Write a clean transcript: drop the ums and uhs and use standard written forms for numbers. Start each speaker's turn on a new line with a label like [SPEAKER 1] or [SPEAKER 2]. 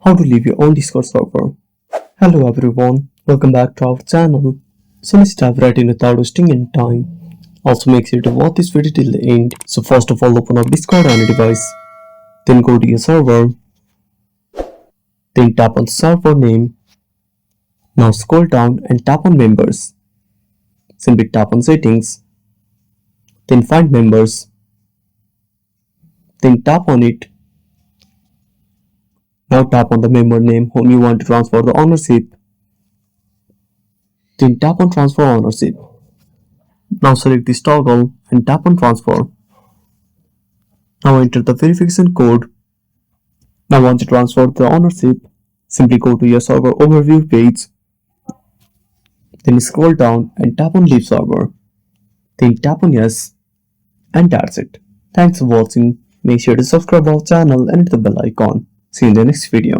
[SPEAKER 1] How to leave your own Discord server. Hello everyone, welcome back to our channel. So let's dive right in without wasting any time. Also make sure to watch this video till the end. So first of all, open up Discord on your device. Then go to your server. Then tap on server name. Now scroll down and tap on members. Simply tap on settings. Then find members. Then tap on it. Now tap on the member name whom you want to transfer the ownership. Then tap on transfer ownership. Now select this toggle and tap on transfer. Now enter the verification code. Now once you transfer the ownership, simply go to your server overview page. Then scroll down and tap on leave server. Then tap on yes. And that's it. Thanks for watching. Make sure to subscribe our channel and hit the bell icon. See you in the next video.